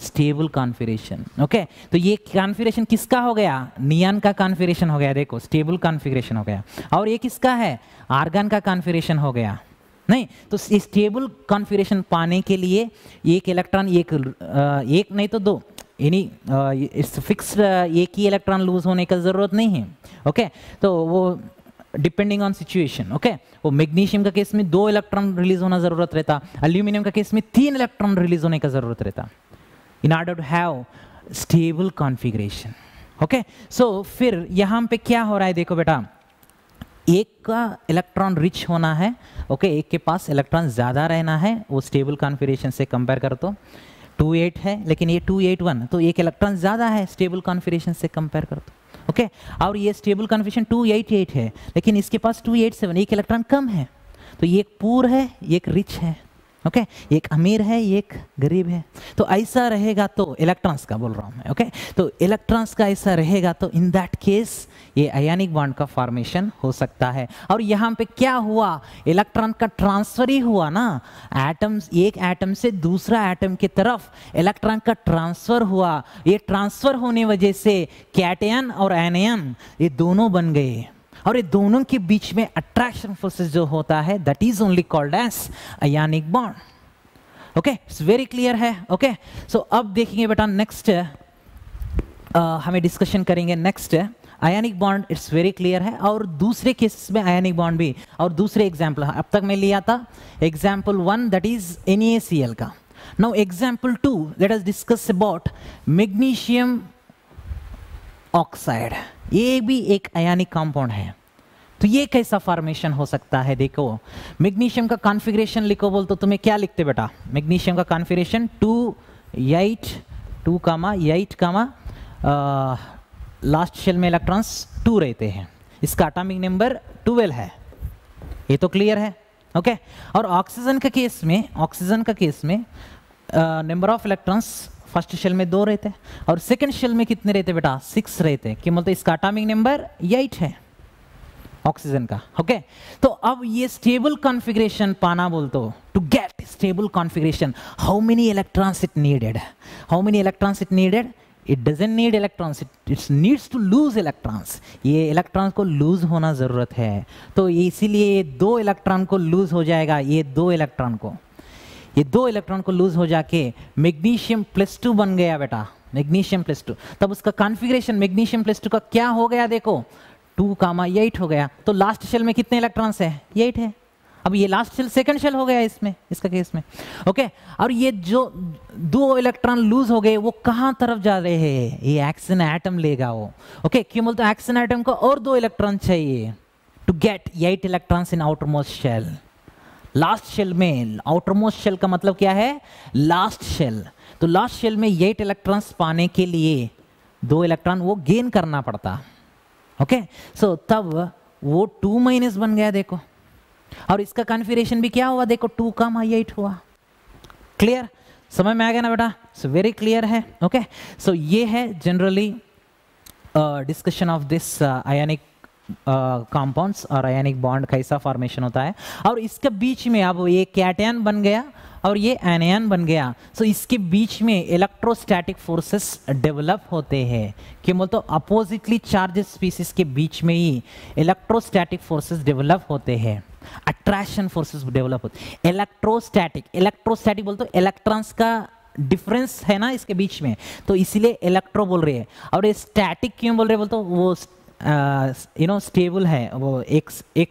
stable configuration. Okay, तो ये कॉन्फ़िगरेशन किसका हो गया? नियॉन का कॉन्फ़िगरेशन हो गया, देखो स्टेबल कॉन्फ़िगरेशन हो गया। और ये किसका है? आर्गन का कॉन्फ़िगरेशन हो गया। नहीं, तो स्टेबल कॉन्फ़िगरेशन पाने के लिए एक इलेक्ट्रॉन एक नहीं तो दो इस फिक्स्ड एक ही इलेक्ट्रॉन लूज होने का जरूरत नहीं है। ओके, तो वो डिपेंडिंग ऑन सिचुएशन। ओके, वो मैग्नीशियम का केस में 2 इलेक्ट्रॉन रिलीज होना जरूरत रहता, एल्यूमिनियम का केस में 3 इलेक्ट्रॉन रिलीज होने का जरूरत रहता in order to have stable configuration. Okay, so फिर यहाँ पे क्या हो रहा है, देखो बेटा, एक का इलेक्ट्रॉन रिच होना है। ओके, एक के पास इलेक्ट्रॉन ज़्यादा रहना है, वो स्टेबल कॉन्फ़िगरेशन से कंपेयर कर तो 2-8 है, लेकिन ये 2-8-1, तो एक इलेक्ट्रॉन ज़्यादा है स्टेबल कॉन्फ़िगरेशन से कंपेयर कर तो। ओके, और ये स्टेबल कॉन्फ़िगरेशन 2-8-8 है, लेकिन इसके पास 2-8-7, एक इलेक्ट्रॉन कम है। तो ये एक पूर है, ये एक रिच है। ओके, एक अमीर है, एक गरीब है। तो ऐसा रहेगा तो इलेक्ट्रॉन्स का बोल रहा हूँ मैं। ओके, तो इलेक्ट्रॉन्स का ऐसा रहेगा तो इन दैट केस ये आयनिक बॉन्ड का फॉर्मेशन हो सकता है। और यहाँ पे क्या हुआ, इलेक्ट्रॉन का ट्रांसफर ही हुआ ना, एटम्स, एक एटम से दूसरा एटम की तरफ इलेक्ट्रॉन का ट्रांसफर हुआ। ये ट्रांसफर होने वजह से कैटयन और एनायन ये दोनों बन गए, और ये दोनों के बीच में अट्रैक्शन फोर्सेस जो होता है that is only called as ionic bond. Okay, it's very clear है। ओके, सो अब देखेंगे बेटा नेक्स्ट हमें डिस्कशन करेंगे next ionic bond. It's very clear है, और दूसरे केसेस में आयनिक बॉन्ड भी, और दूसरे एग्जाम्पल अब तक मैं लिया था एग्जाम्पल 1 दैट इज NaCl का। Now example 2 let us discuss about magnesium oxide. ये भी एक आयनिक कंपाउंड है, तो ये कैसा फॉर्मेशन हो सकता है? देखो, मैग्नीशियम का कॉन्फ़िगरेशन लिखो बोल तो तुम्हें क्या लिखते बेटा? मैग्नीशियम का कॉन्फ़िगरेशन 2-8 लास्ट शेल में इलेक्ट्रॉन्स 2 रहते हैं, इसका एटॉमिक नंबर 12 है, ये तो क्लियर है। ओके, और ऑक्सीजन का केस में number of electrons first shell में 2 रहते हैं, और सेकंड शेल में कितने रहते बेटा? 6 रहते हैं, कि मतलब इसका एटॉमिक नंबर 8 है ऑक्सीजन का। ओके, तो अब ये स्टेबल कॉन्फ़िगरेशन पाना बोल तो, to get stable configuration how many electrons it needed? It doesn't need electrons, it needs to lose electrons. ये इलेक्ट्रॉन को लूज होना जरूरत है, तो इसीलिए ये 2 इलेक्ट्रॉन को लूज हो जाएगा। ये 2 इलेक्ट्रॉन को लूज हो जाके मैग्नीशियम +2 बन गया बेटा, मैग्नीशियम +2। तब उसका कॉन्फ़िगरेशन मैग्नीशियम +2 का क्या हो गया? देखो 2,8 हो गया। तो लास्ट शेल में कितने इलेक्ट्रॉन्स है? 8 है। अब ये लास्ट शेल सेकंड शेल हो गया इसमें, इसका केस में। ओके, और ये जो 2 इलेक्ट्रॉन लूज हो गए वो कहाँ तरफ जा रहे हैं? ये एक्सिन एटम लेगा वो। ओके, क्यों बोलते हैं? एक्सिन एटम को और 2 इलेक्ट्रॉन चाहिए to get 8 electrons in outermost shell. Last shell में, आउटरमोस्ट शेल का मतलब क्या है? Last shell. तो लास्ट शेल में 8 इलेक्ट्रॉन्स पाने के लिए 2 इलेक्ट्रॉन वो गेन करना पड़ता। ओके, सो तब वो 2- बन गया देखो, और इसका कॉन्फ़िगरेशन भी क्या हुआ? देखो 2,8 हुआ। क्लियर, समझ में आ गया ना बेटा? सो वेरी क्लियर है। ओके, सो ये है generally discussion of this ionic compounds और आयनिक बॉन्ड कैसा फॉर्मेशन होता है। और इसके बीच में अब ये कैटयन बन गया और ये एनायन बन गया, सो इसके बीच में इलेक्ट्रोस्टैटिक फोर्सेस डेवलप होते हैं। कि बोलते अपोजिटली चार्ज स्पीसीज के बीच में ही इलेक्ट्रोस्टैटिक फोर्सेस डेवलप होते हैं, अट्रैक्शन फोर्सेस डेवलप होते हैं। इलेक्ट्रोस्टैटिक बोलते इलेक्ट्रॉन्स का डिफरेंस है ना इसके बीच में, तो इसीलिए इलेक्ट्रो बोल रहे हैं। और ये स्टैटिक क्यों बोल रहे हैं? बोलते वो स्टेबल है, वो एक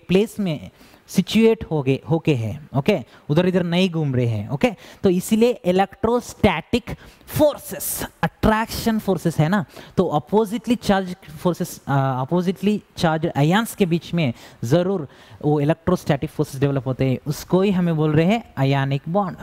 प्लेस में सिचुएट होके है। ओके, उधर इधर नहीं घूम रहे हैं। ओके, तो इसीलिए इलेक्ट्रोस्टैटिक फोर्सेस अट्रैक्शन फोर्सेस है ना, तो oppositely charge forces, oppositely charge ions के बीच में जरूर वो इलेक्ट्रोस्टैटिक फोर्सेस डेवलप होते हैं, उसको ही हमें बोल रहे हैं आयनिक बॉन्ड।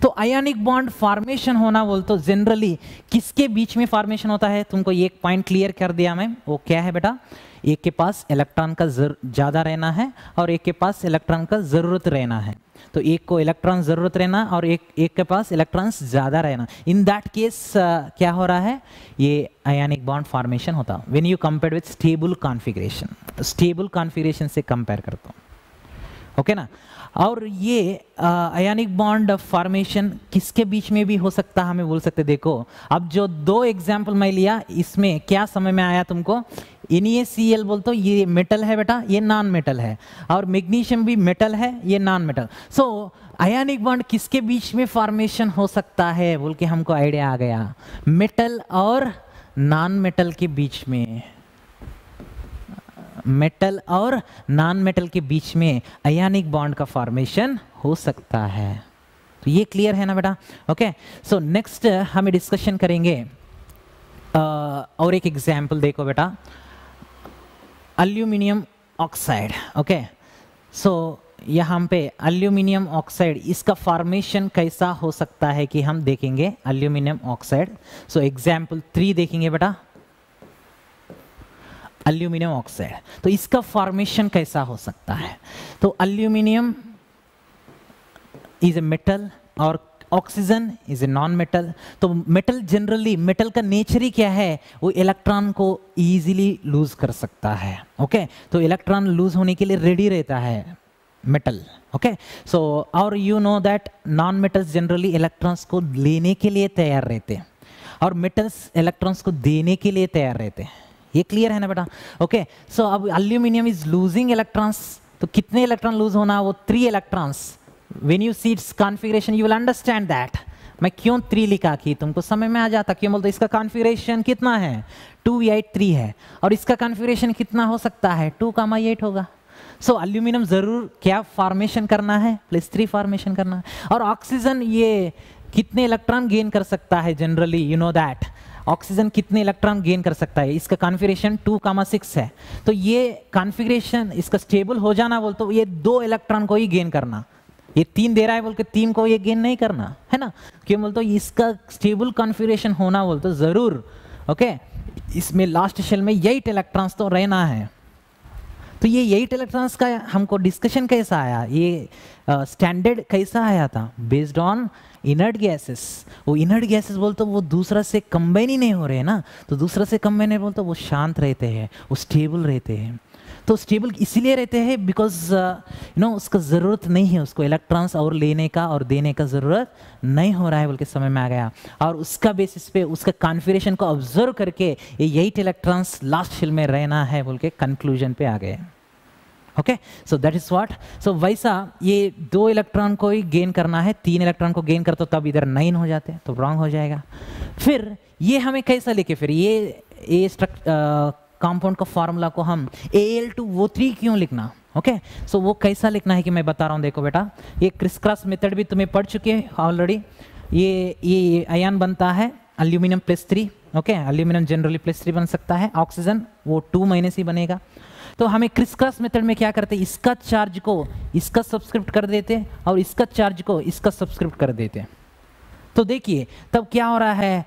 तो आयनिक बॉन्ड फॉर्मेशन होना बोल तो जनरली किसके बीच में फॉर्मेशन होता है? तुमको एक पॉइंट क्लियर कर दिया मैं, वो क्या है बेटा? एक के पास इलेक्ट्रॉन का ज़्यादा रहना है और एक के पास इलेक्ट्रॉन का ज़रूरत रहना है। तो एक को इलेक्ट्रॉन ज़रूरत रहना और एक के पास इलेक्ट्रॉन्स ज़्यादा रहना। इन दैट केस क्या हो रहा है? ये आयनिक बॉन्ड फॉर्मेशन होता when you compare with stable configuration. तो स्टेबल कॉन्फ़िगरेशन से कंपेयर करता हूँ। ओके ना। और ये आयनिक बॉन्ड फॉर्मेशन किसके बीच में भी हो सकता है हमें बोल सकते। देखो अब जो दो एग्जाम्पल मैं लिया इसमें क्या समझ में आया तुमको, NaCl बोल तो ये मेटल है बेटा, ये नॉन मेटल है, और मैग्नीशियम भी मेटल है, ये नॉन मेटल। सो आयनिक बॉन्ड किसके बीच में फॉर्मेशन हो सकता है बोल के हमको आइडिया आ गया, मेटल और नॉन मेटल के बीच में, मेटल और नॉन मेटल के बीच में आयनिक बॉन्ड का फॉर्मेशन हो सकता है। तो ये क्लियर है ना बेटा। ओके सो नेक्स्ट हमें डिस्कशन करेंगे और एक एग्जाम्पल देखो बेटा, एल्यूमिनियम ऑक्साइड। ओके सो यहाँ पे एल्यूमिनियम ऑक्साइड इसका फॉर्मेशन कैसा हो सकता है कि हम देखेंगे एल्यूमिनियम ऑक्साइड। सो एग्जाम्पल 3 देखेंगे बेटा, एल्यूमिनियम ऑक्साइड। तो इसका फॉर्मेशन कैसा हो सकता है, तो एल्यूमिनियम इज ए मेटल और oxygen is a non metal. तो मेटल जनरली, मेटल का नेचर ही क्या है, वो इलेक्ट्रॉन को इजीली लूज कर सकता है। ओके तो इलेक्ट्रॉन लूज होने के लिए रेडी रहता है मेटल। ओके सो और you know that non metals generally electrons को लेने के लिए तैयार रहते हैं और मेटल्स इलेक्ट्रॉन्स को देने के लिए तैयार रहते हैं। ये क्लियर है ना बेटा। ओके सो अब एल्यूमिनियम इज लूजिंग इलेक्ट्रॉन्स, तो कितने इलेक्ट्रॉन लूज होना, वो 3 electrons. When you see it's configuration you will understand that. मैं क्यों 3 लिखा कि तुमको समझ में आ जाता, क्यों बोलते इसका कॉन्फ़िगरेशन कितना है 2 8 3 है, और इसका कॉन्फ़िगरेशन कितना हो सकता है 2, 8 होगा। सो एल्यूमिनियम जरूर क्या फॉर्मेशन करना है, +3 फॉर्मेशन करना है। और ऑक्सीजन ये कितने इलेक्ट्रॉन गेन कर सकता है generally, you know that oxygen कितने इलेक्ट्रॉन गेन कर सकता है, इसका कॉन्फ़िगरेशन 2, 6 है। तो ये कॉन्फ़िगरेशन इसका स्टेबल हो जाना बोल तो ये 2 इलेक्ट्रॉन को ही गेन करना, ये 3 दे रहा है बोल के 3 को ये गेन नहीं करना है ना, क्यों बोल तो इसका स्टेबल कॉन्फ़िगरेशन होना बोल तो जरूर। ओके इसमें लास्ट शेल में 8 इलेक्ट्रॉन्स तो रहना है। तो ये 8 इलेक्ट्रॉन्स का हमको डिस्कशन कैसा आया, ये स्टैंडर्ड कैसा आया था, बेस्ड ऑन इनर्ट गैसेस। वो इनर्ट गैसेस बोलते वो दूसरा से कंबाइन ही नहीं हो रहे हैं ना, तो दूसरा से कंबाइन नहीं बोलते वो शांत रहते हैं, वो स्टेबल रहते हैं। तो स्टेबल इसीलिए रहते हैं बिकॉज यू नो उसका ज़रूरत नहीं है, उसको इलेक्ट्रॉन्स और लेने का और देने का ज़रूरत नहीं हो रहा है बोल के समझ में आ गया। और उसका बेसिस पे उसका कॉन्फ़िगरेशन को ऑब्जर्व करके ये 8 इलेक्ट्रॉन्स लास्ट शेल में रहना है बोल के कंक्लूजन पे आ गए। Okay so that is what. So वैसा ये 2 इलेक्ट्रॉन को ही गेन करना है, 3 इलेक्ट्रॉन को गेन करते तो तब इधर 9 हो जाते तो रॉन्ग हो जाएगा। फिर ये हमें कैसा लिखे, फिर ये कंपाउंड का फार्मूला को हम Al2O3 क्यों लिखना। ओके सो वो कैसा लिखना है कि मैं बता रहा हूँ। देखो बेटा ये क्रिस क्रॉस मेथड भी तुम्हें पढ़ चुके हैं ऑलरेडी। ये आयन बनता है एल्यूमिनियम +3। ओके एल्यूमिनियम जनरली +3 बन सकता है, ऑक्सीजन वो 2- ही बनेगा। तो हमें क्रिस क्रॉस मेथड में क्या करते हैं, इसका चार्ज को इसका सब्सक्रिप्ट कर देते और इसका चार्ज को इसका सब्सक्रिप्ट कर देते। तो देखिए तब क्या हो रहा है,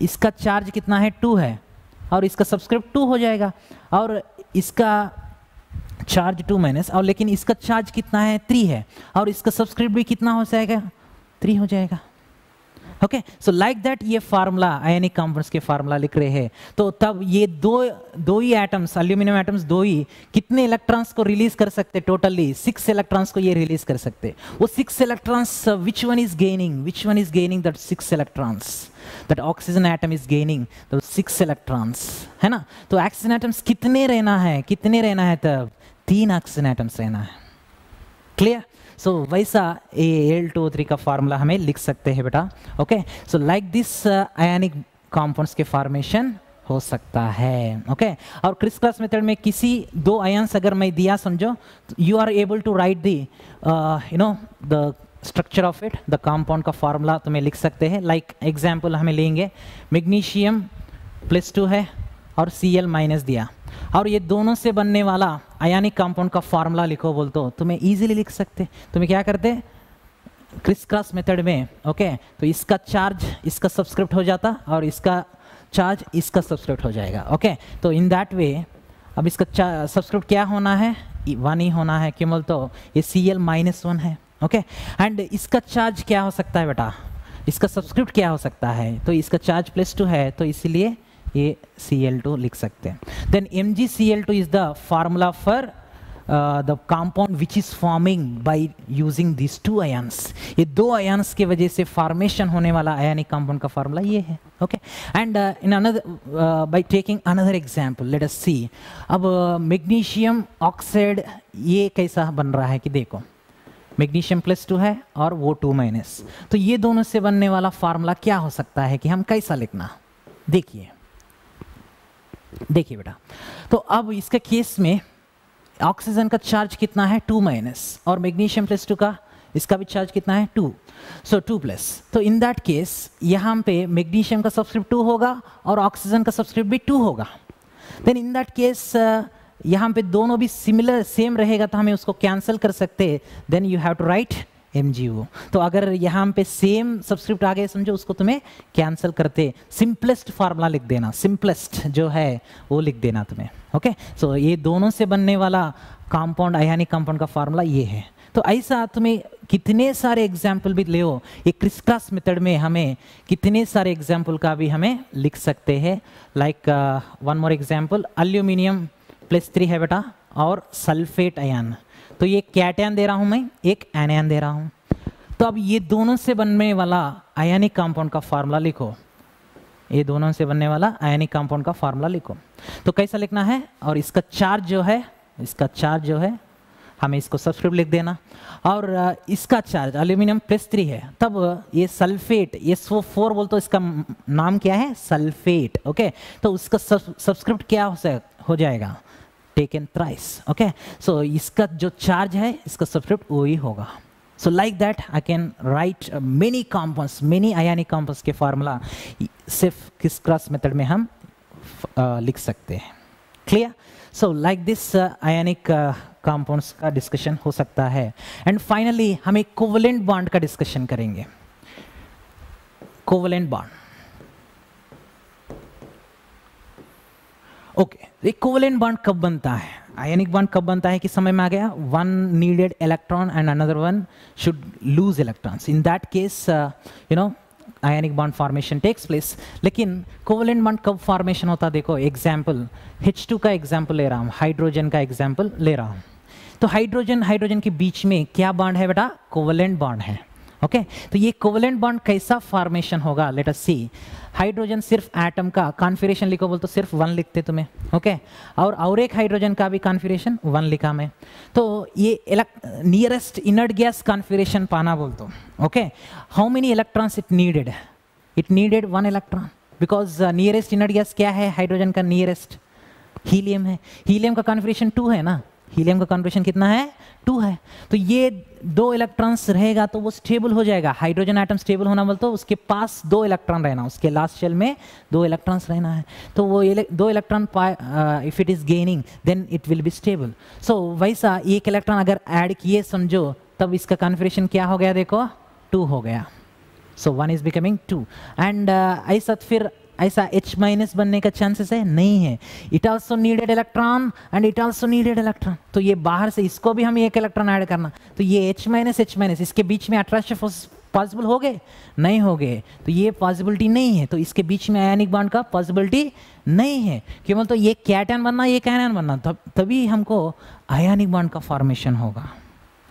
इसका चार्ज कितना है 2 है और इसका सब्सक्रिप्ट 2 हो जाएगा, और इसका चार्ज 2- और लेकिन इसका चार्ज कितना है 3 है और इसका सब्सक्रिप्ट भी कितना हो जाएगा 3 हो जाएगा। ओके सो लाइक दैट ये फार्मूला आयनिक कंपाउंड्स के फार्मूला लिख रहे हैं। तो तब ये दो ही एटम्स, एल्यूमिनियम एटम्स 2 ही कितने इलेक्ट्रॉन्स को रिलीज कर सकते, टोटली 6 इलेक्ट्रॉन्स को ये रिलीज कर सकते। वो 6 electrons which one is gaining that 6 electrons, that oxygen atom is gaining the 6 electrons है ना। तो ऑक्सीजन एटम्स कितने रहना है तब 3 ऑक्सीजन एटम्स रहना है। क्लियर। सो वैसा Al2O3 का फार्मूला हमें लिख सकते हैं बेटा। Okay so like this ionic compounds के फॉर्मेशन हो सकता है। ओके और क्रिस क्रॉस मेथड में किसी 2 आयन्स अगर मैं दिया समझो, you are able to write the you know the structure of it, the compound का फार्मूला तुम्हें लिख सकते हैं। लाइक एग्जाम्पल हमें लेंगे, मैग्नीशियम +2 है और Cl- दिया, और ये दोनों से बनने वाला आयनिक कंपाउंड का फार्मूला लिखो बोल तो तुम्हें इजीली लिख सकते। तुम्हें क्या करते क्रिस क्रॉस मेथड में, ओके तो इसका चार्ज इसका सब्सक्रिप्ट हो जाता और इसका चार्ज इसका सब्सक्रिप्ट हो जाएगा। ओके तो इन दैट वे अब इसका सब्सक्रिप्ट क्या होना है 1 ही होना है, क्यों बोल तो ये Cl-1 है। ओके एंड इसका चार्ज क्या हो सकता है बेटा, इसका सब्सक्रिप्ट क्या हो सकता है, तो इसका चार्ज +2 है तो इसीलिए ये Cl2 लिख सकते हैं। Then MgCl2 is the formula for the compound which is forming by using this two ions. ये दो आयन्स के वजह से फॉर्मेशन होने वाला आयनिक कंपाउंड का फार्मूला ये है। Okay, and in another by taking another example let us see. अब मैग्नीशियम ऑक्साइड ये कैसा बन रहा है कि देखो मैग्नीशियम +2 है और वो 2-, तो ये दोनों से बनने वाला फार्मूला क्या हो सकता है कि हम कैसा लिखना, देखिए बेटा। तो अब इसके केस में ऑक्सीजन का चार्ज कितना है 2-, और मैग्नीशियम +2 का इसका भी चार्ज कितना है 2, सो 2+। तो इन दैट केस यहाँ पे मैग्नीशियम का सब्सक्रिप्ट 2 होगा और ऑक्सीजन का सब्सक्रिप्ट भी 2 होगा। देन इन दैट केस यहाँ पे दोनों भी सिमिलर सेम रहेगा तो हमें उसको कैंसिल कर सकते हैं। Then you have to write MgO। तो अगर यहाँ पे सेम सब्सक्रिप्ट आ गए समझो उसको तुम्हें कैंसिल करते, सिंपलेस्ट फार्मूला लिख देना, सिंपलेस्ट जो है वो लिख देना तुम्हें। ओके, सो ये दोनों से बनने वाला कंपाउंड आयनिक कंपाउंड का फार्मूला ये है। तो ऐसा तुम्हें कितने सारे एग्जाम्पल भी ले हो, ये क्रिस क्रॉस मेथड में हमें कितने सारे एग्जाम्पल का भी हमें लिख सकते हैं। Like one more example, aluminium +3 है बेटा और सल्फेट आयन, तो ये कैटायन दे रहा हूं मैं, एक एनायन दे रहा हूं। तो अब ये दोनों से बनने वाला आयनिक कंपाउंड का फार्मूला लिखो, ये दोनों से बनने वाला आयनिक कंपाउंड का फार्मूला लिखो। तो कैसा लिखना है, और इसका चार्ज जो है, इसका चार्ज जो है हमें इसको सब्सक्रिप्ट लिख देना, और इसका चार्ज एल्यूमिनियम +3 है, तब ये सल्फेट SO4 बोल, तो इसका नाम क्या है सल्फेट। ओके, तो उसका सब्सक्रिप्ट क्या हो जाएगा टेकन थ्राइस। ओके, सो इसका जो चार्ज है इसका सब्सक्रिप्ट वही होगा। सो like that I can write many compounds, many ionic compounds के फार्मूला सिर्फ क्रिस क्रॉस मेथड में हम लिख सकते हैं। Clear? So like this ionic compounds का डिस्कशन हो सकता है। एंड फाइनली हम एक कोवेलेंट बॉन्ड का डिस्कशन करेंगे। कोवेलेंट बॉन्ड, ओके, एक कोवेलेंट बॉन्ड कब बनता है, आयनिक बॉन्ड कब बनता है कि समय में आ गया, one needed electron and another one should lose electrons, in that case you know ionic bond formation takes place. लेकिन कोवेलेंट बॉन्ड कब फॉर्मेशन होता है, देखो एग्जाम्पल H2 का एग्जाम्पल ले रहा हूँ, हाइड्रोजन का एग्जाम्पल ले रहा हूँ। तो हाइड्रोजन के बीच में क्या बॉन्ड है बेटा, कोवेलेंट बॉन्ड है। ओके, तो ये कोवेलेंट बॉन्ड कैसा फॉर्मेशन होगा, लेट अस सी। हाइड्रोजन सिर्फ एटम का कॉन्फिगरेशन लिखो बोल तो सिर्फ 1 लिखते तुम्हें। ओके, और एक हाइड्रोजन का भी कॉन्फिगरेशन 1 लिखा मैं। तो ये नियरेस्ट इनर्ट गैस कॉन्फिगरेशन पाना बोल तो okay, how many electrons it needed, it needed 1 electron, because nearest inert gas क्या है हाइड्रोजन का, नियरेस्ट हीलियम है। हीलियम का कॉन्फिगरेशन 2 है ना, हीलियम का कॉन्फिगरेशन कितना है 2 है। तो ये 2 इलेक्ट्रॉन्स रहेगा तो वो स्टेबल हो जाएगा। हाइड्रोजन एटम स्टेबल होना बोलते, तो उसके पास 2 इलेक्ट्रॉन रहना, उसके लास्ट शेल में 2 इलेक्ट्रॉन्स रहना है। तो वो 2 electron if it is gaining then it will be stable. So वैसा एक इलेक्ट्रॉन अगर ऐड किए समझो, तब इसका कॉन्फिगरेशन क्या हो गया, देखो 2 हो गया। सो 1 इज बिकमिंग 2 एंड ऐसा फिर ऐसा H- बनने का चांसेस है, नहीं है। It also needed electron and it also needed electron, तो ये बाहर से इसको भी हम एक इलेक्ट्रॉन ऐड करना, तो ये H- इसके बीच में अट्रैक्शन पॉसिबल हो गए, नहीं हो गए, तो ये पॉसिबिलिटी नहीं है। तो इसके बीच में आयनिक बॉन्ड का पॉसिबिलिटी नहीं है, क्यों बोलते ये कैटायन बनना, ये कैनायन बनना, तभी हमको आयनिक बॉन्ड का फॉर्मेशन होगा,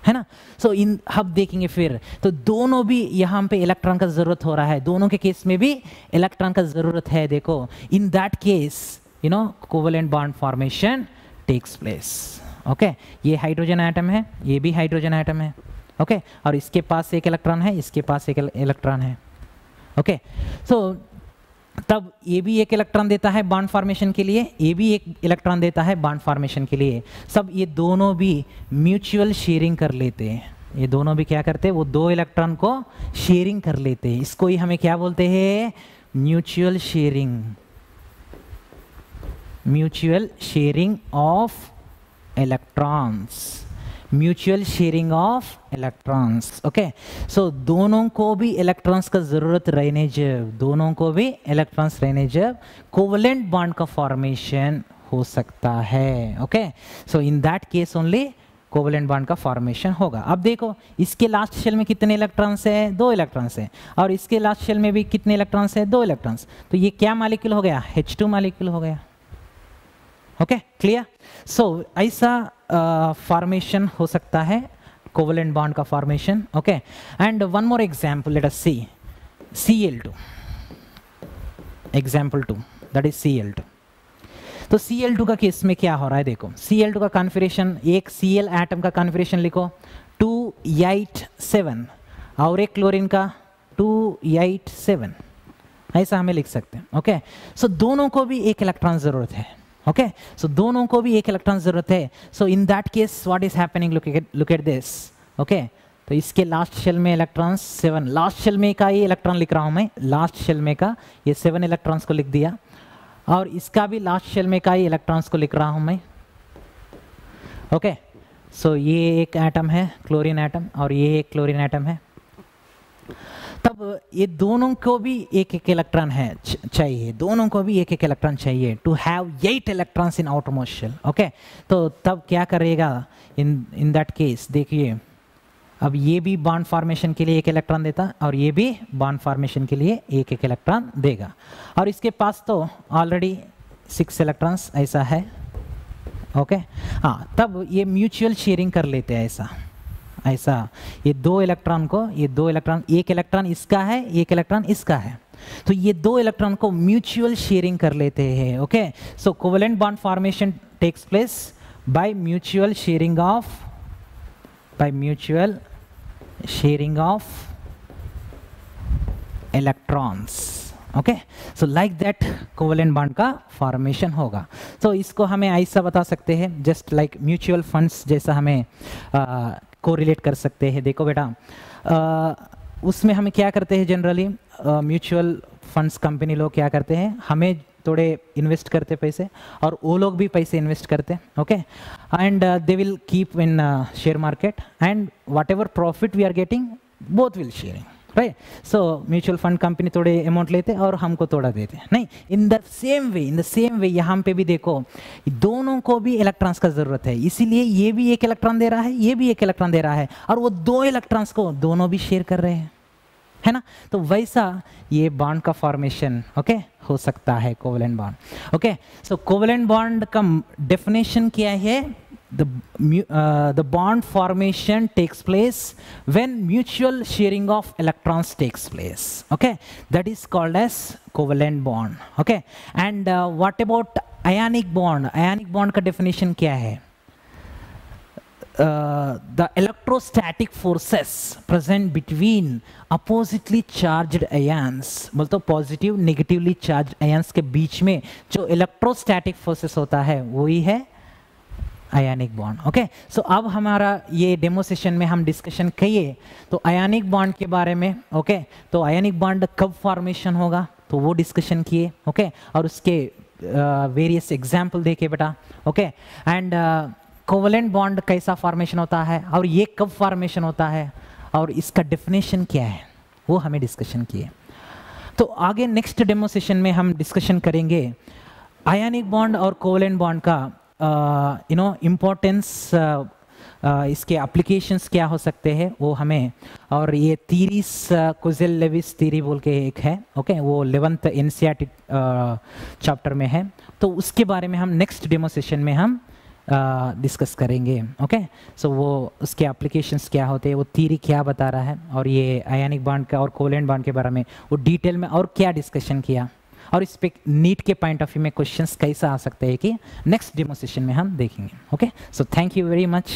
है ना। सो इन अब देखेंगे फिर, तो दोनों भी यहाँ पे इलेक्ट्रॉन का जरूरत हो रहा है, दोनों के केस में भी इलेक्ट्रॉन का जरूरत है। देखो in that case you know covalent bond formation takes place. Okay, ये हाइड्रोजन एटम है, ये भी हाइड्रोजन एटम है। ओके, और इसके पास एक इलेक्ट्रॉन है, इसके पास एक इलेक्ट्रॉन है। ओके, सो तब ये भी एक इलेक्ट्रॉन देता है बॉन्ड फॉर्मेशन के लिए, ये भी एक इलेक्ट्रॉन देता है बॉन्ड फॉर्मेशन के लिए। सब ये दोनों भी म्यूचुअल शेयरिंग कर लेते हैं, ये दोनों भी क्या करते हैं, वो 2 इलेक्ट्रॉन को शेयरिंग कर लेते हैं। इसको ही हमें क्या बोलते हैं, mutual sharing, mutual sharing of electrons, mutual sharing of electrons. Okay, so दोनों को भी इलेक्ट्रॉन्स का जरूरत रहने जब, दोनों को भी इलेक्ट्रॉन्स रहने जब कोवेलेंट बॉन्ड का फॉर्मेशन हो सकता है। Okay, so in that case only covalent bond का फॉर्मेशन होगा। अब देखो इसके लास्ट शेल में कितने इलेक्ट्रॉन्स है, 2 इलेक्ट्रॉन्स है, और इसके लास्ट शेल में भी कितने इलेक्ट्रॉन्स है, 2 इलेक्ट्रॉन्स। तो ये क्या मॉलिक्यूल हो गया, H2 मॉलिक्यूल हो गया। Okay, clear. सो ऐसा फॉर्मेशन हो सकता है कोवेलेंट बॉन्ड का formation. Okay, and one more example, let us see Cl2. Example 2, that is Cl2. तो Cl2 का केस में क्या हो रहा है देखो. Cl2 का कॉन्फ़िगरेशन, एक Cl एटम का कॉन्फ़िगरेशन लिखो 287 और एक क्लोरीन का 287, ऐसा हमें लिख सकते हैं. ओके, सो दोनों को भी एक इलेक्ट्रॉन जरूरत है. ओके, सो दोनों को भी एक इलेक्ट्रॉन जरूरत है. So in that case what is happening, look at this. Okay, तो इसके लास्ट शेल में इलेक्ट्रॉन्स 7, लास्ट शेल में का ये इलेक्ट्रॉन लिख रहा हूं मैं, लास्ट शेल में का ये 7 इलेक्ट्रॉन्स को लिख दिया, और इसका भी लास्ट शेल में का ये इलेक्ट्रॉन्स को लिख रहा हूं मैं. ओके, सो ये एक एटम है क्लोरीन एटम और ये एक क्लोरीन एटम है. तब ये दोनों को भी एक एक इलेक्ट्रॉन है चाहिए, दोनों को भी एक एक इलेक्ट्रॉन चाहिए to have 8 electrons in outermost shell. Okay, तो तब क्या करेगा इन दैट केस, देखिए अब ये भी बॉन्ड फॉर्मेशन के लिए एक इलेक्ट्रॉन देता और ये भी बॉन्ड फॉर्मेशन के लिए एक एक इलेक्ट्रॉन देगा, और इसके पास तो ऑलरेडी 6 इलेक्ट्रॉन्स ऐसा है. ओके, हाँ, तब ये म्यूचुअल शेयरिंग कर लेते हैं ऐसा ये दो इलेक्ट्रॉन को, ये दो इलेक्ट्रॉन, एक इलेक्ट्रॉन इसका है, एक इलेक्ट्रॉन इसका है, तो ये दो इलेक्ट्रॉन को म्यूचुअल शेयरिंग कर लेते हैं. Okay, so covalent bond formation takes place by mutual sharing of electrons. Okay, so like that covalent bond का फॉर्मेशन होगा. तो इसको हमें ऐसा बता सकते हैं, जस्ट लाइक म्यूचुअल फंड्स जैसा हमें कोरिलेट कर सकते हैं. देखो बेटा, उसमें हमें क्या करते हैं जनरली, म्यूचुअल फंड्स कंपनी लोग क्या करते हैं, हमें थोड़े इन्वेस्ट करते पैसे और वो लोग भी पैसे इन्वेस्ट करते. Okay, and they will keep in share market and whatever profit we are getting both will sharing, right. So mutual fund company थोड़े अमाउंट लेते और हमको थोड़ा देते, नहीं. इन द सेम वे यहाँ पे भी देखो, दोनों को भी इलेक्ट्रॉन्स का जरूरत है, इसीलिए ये भी एक इलेक्ट्रॉन दे रहा है, ये भी एक इलेक्ट्रॉन दे रहा है, और वो दो इलेक्ट्रॉन्स को दोनों भी शेयर कर रहे हैं, है ना. तो वैसा ये बॉन्ड का फॉर्मेशन ओके हो सकता है covalent bond. Okay, so covalent bond का डेफिनेशन क्या है, the bond formation takes place when mutual sharing of electrons takes place. Okay, that is called as covalent bond. Okay, and what about ionic bond? Ionic bond का definition क्या है? The electrostatic forces present between oppositely charged ions, बोलते पॉजिटिव नेगेटिवली चार्ज आयंस के बीच में जो इलेक्ट्रोस्टैटिक फोर्सेस होता है वही है आयनिक बॉन्ड. ओके, सो अब हमारा ये डेमो सेशन में हम डिस्कशन किए तो आयनिक बॉन्ड के बारे में. ओके, तो आयनिक बॉन्ड कब फॉर्मेशन होगा तो वो डिस्कशन किए. ओके, और उसके वेरियस एग्जाम्पल देखे बेटा. ओके, एंड कोवेलेंट बॉन्ड कैसा फॉर्मेशन होता है और ये कब फॉर्मेशन होता है और इसका डेफिनेशन क्या है वो हमें डिस्कशन किए. तो आगे नेक्स्ट डेमो सेशन में हम डिस्कशन करेंगे आयनिक बॉन्ड और कोवेलेंट बॉन्ड का इम्पोर्टेंस, इसके एप्लीकेशंस क्या हो सकते हैं वो हमें, और ये थीरीज कोजेल लेविस थीरी बोल के एक है. ओके, वो 11th एनसीईआरटी चैप्टर में है, तो उसके बारे में हम नेक्स्ट डेमो सेशन में हम डिस्कस करेंगे. ओके, सो वो उसके एप्लीकेशंस क्या होते हैं, वो थीरी क्या बता रहा है, और ये आयनिक बॉन्ड का और कोवेलेंट बॉन्ड के बारे में वो डिटेल में और क्या डिस्कशन किया, और इस पे नीट के पॉइंट ऑफ व्यू में क्वेश्चंस कैसा आ सकते हैं कि नेक्स्ट डेमो सेशन में हम देखेंगे. Okay, so thank you very much.